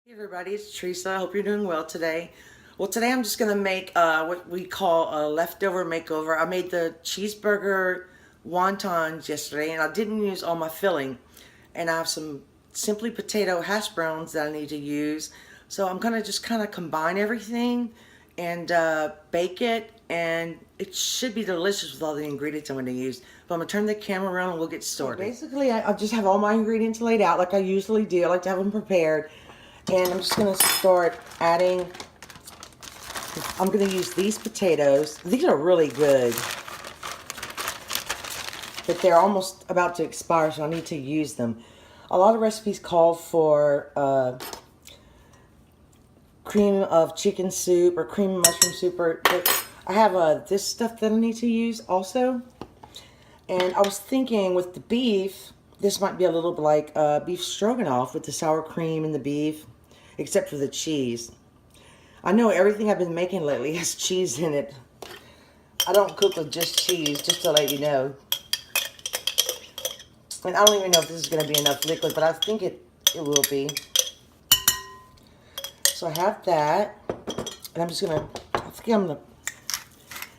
Hey everybody, it's Tressa. I hope you're doing well today. Well, today I'm just going to make what we call a leftover makeover. I made the cheeseburger wontons yesterday and I didn't use all my filling. And I have some simply potato hash browns that I need to use. So I'm going to just kind of combine everything and bake it. And it should be delicious with all the ingredients I'm going to use. But I'm going to turn the camera around and we'll get started. So basically, I just have all my ingredients laid out like I usually do. I like to have them prepared. And I'm just going to start adding, I'm going to use these potatoes. These are really good, but they're almost about to expire, so I need to use them. A lot of recipes call for cream of chicken soup or cream of mushroom soup. But I have this stuff that I need to use also. And I was thinking with the beef, this might be a little bit like beef stroganoff with the sour cream and the beef. Except for the cheese. I know everything I've been making lately has cheese in it. I don't cook with just cheese, just to let you know. And I don't even know if this is going to be enough liquid, but I think it will be. So I have that. And I'm just going to, I think I'm going to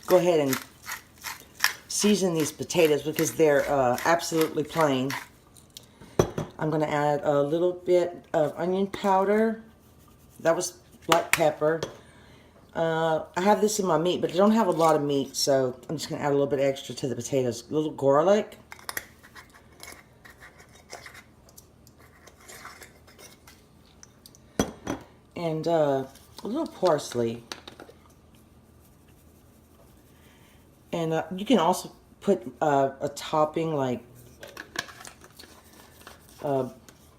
go ahead and season these potatoes because they're absolutely plain. I'm going to add a little bit of onion powder. That was black pepper. I have this in my meat, but I don't have a lot of meat, so I'm just going to add a little bit extra to the potatoes. A little garlic. And a little parsley. And you can also put a topping like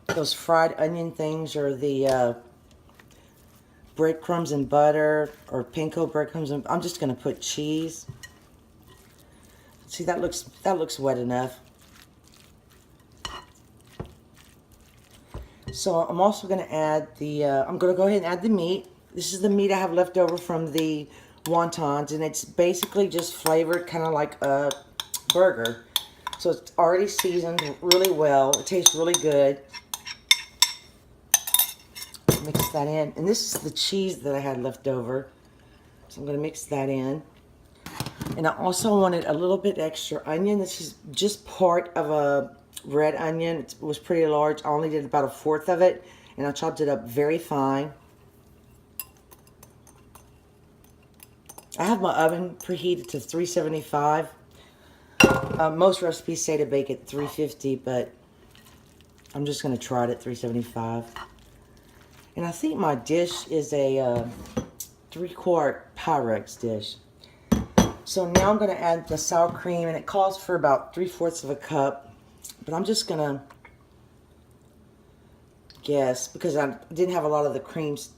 those fried onion things or the breadcrumbs and butter or panko breadcrumbs. And I'm just going to put cheese. See, that looks wet enough. So I'm also going to add the I'm going to go ahead and add the meat. This is the meat I have left over from the wontons, and it's basically just flavored kind of like a burger. So it's already seasoned really well. It tastes really good. Mix that in. And this is the cheese that I had left over. So I'm going to mix that in. And I also wanted a little bit extra onion. This is just part of a red onion. It was pretty large. I only did about 1/4 of it. And I chopped it up very fine. I have my oven preheated to 375. Most recipes say to bake at 350, but I'm just going to try it at 375. And I think my dish is a 3-quart Pyrex dish. So now I'm going to add the sour cream, and it calls for about 3/4 of a cup. But I'm just going to guess, because I didn't have a lot of the creams,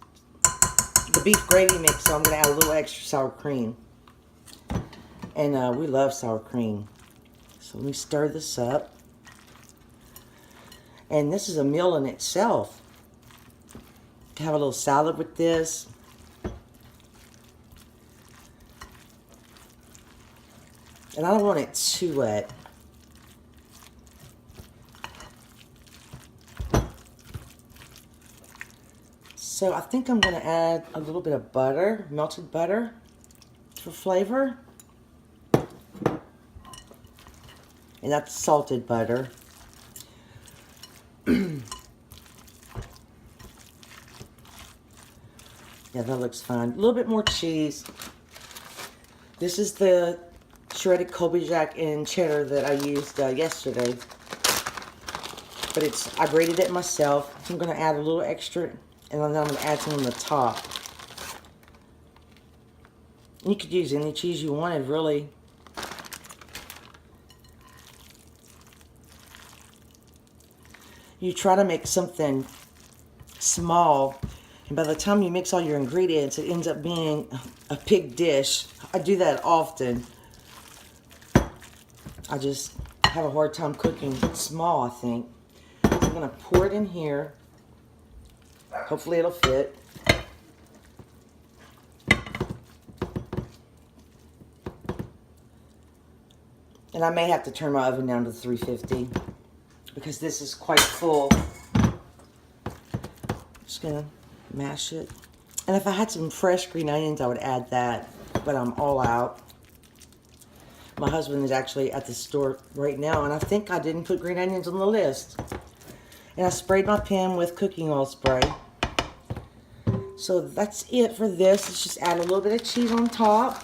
the beef gravy mix, so I'm going to add a little extra sour cream. And we love sour cream. So let me stir this up. And this is a meal in itself. Have a little salad with this. And I don't want it too wet. So I think I'm going to add a little bit of butter, melted butter, for flavor. And that's salted butter. Yeah, that looks fine. A little bit more cheese. This is the shredded Colby Jack and cheddar that I used yesterday. But I grated it myself. So I'm going to add a little extra, and then I'm going to add some on the top. You could use any cheese you wanted, really. You try to make something small, and by the time you mix all your ingredients, it ends up being a big dish. I do that often. I just have a hard time cooking small, I think. So I'm going to pour it in here. Hopefully it'll fit. And I may have to turn my oven down to 350 because this is quite full. Just going to Mash it. And if I had some fresh green onions, I would add that, but I'm all out. My husband is actually at the store right now, and I think I didn't put green onions on the list. And I sprayed my pan with cooking oil spray. So that's it for this. Let's just add a little bit of cheese on top.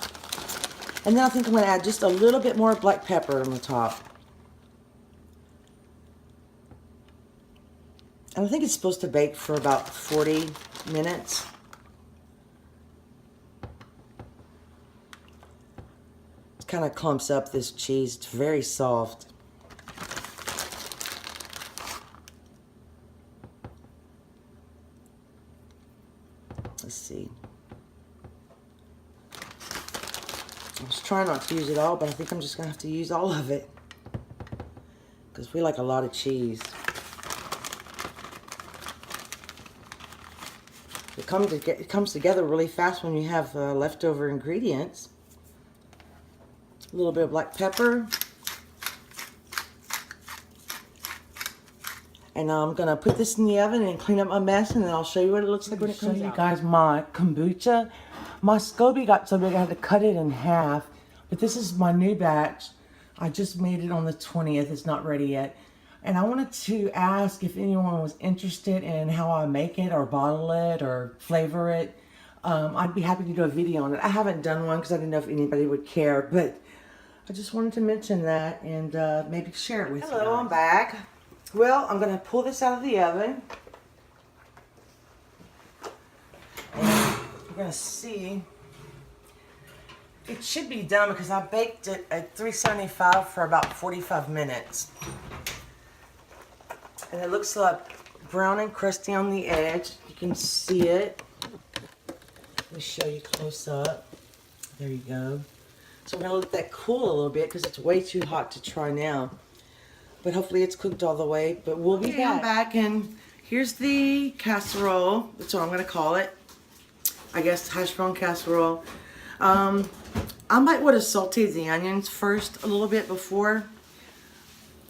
And then I think I'm going to add just a little bit more black pepper on the top. And I think it's supposed to bake for about 40 minutes. It kind of clumps up this cheese. It's very soft. Let's see. I was trying not to use it all, but I think I'm just going to have to use all of it. Because we like a lot of cheese. It comes together really fast when you have leftover ingredients. A little bit of black pepper. And I'm going to put this in the oven and clean up my mess, and then I'll show you what it looks like when it comes out. Show you guys my kombucha. My SCOBY got so big I had to cut it in half. But this is my new batch. I just made it on the 20th. It's not ready yet. And I wanted to ask if anyone was interested in how I make it or bottle it or flavor it. I'd be happy to do a video on it. I haven't done one because I didn't know if anybody would care. But I just wanted to mention that and maybe share it with you. Hello, I'm back. Well, I'm going to pull this out of the oven. And you're going to see it should be done because I baked it at 375 for about 45 minutes. And it looks like brown and crusty on the edge. You can see it. Let me show you close up. There you go. So we're going to let that cool a little bit because it's way too hot to try now. But hopefully it's cooked all the way. But we'll be back. I'm back, and here's the casserole. That's what I'm going to call it. I guess hash brown casserole. I might want to saute the onions first a little bit before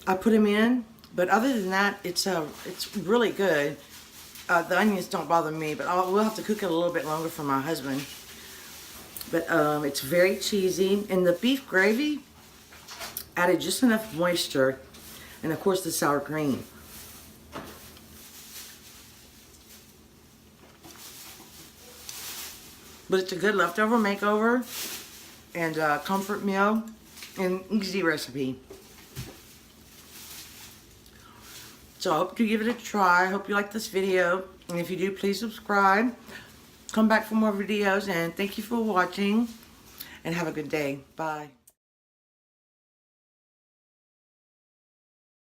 I put them in. But other than that, it's really good. The onions don't bother me, but we'll have to cook it a little bit longer for my husband. But it's very cheesy. And the beef gravy added just enough moisture. And of course the sour cream. But it's a good leftover makeover and comfort meal and easy recipe. So I hope you give it a try. I hope you like this video. And if you do, please subscribe. Come back for more videos. And thank you for watching. And have a good day. Bye.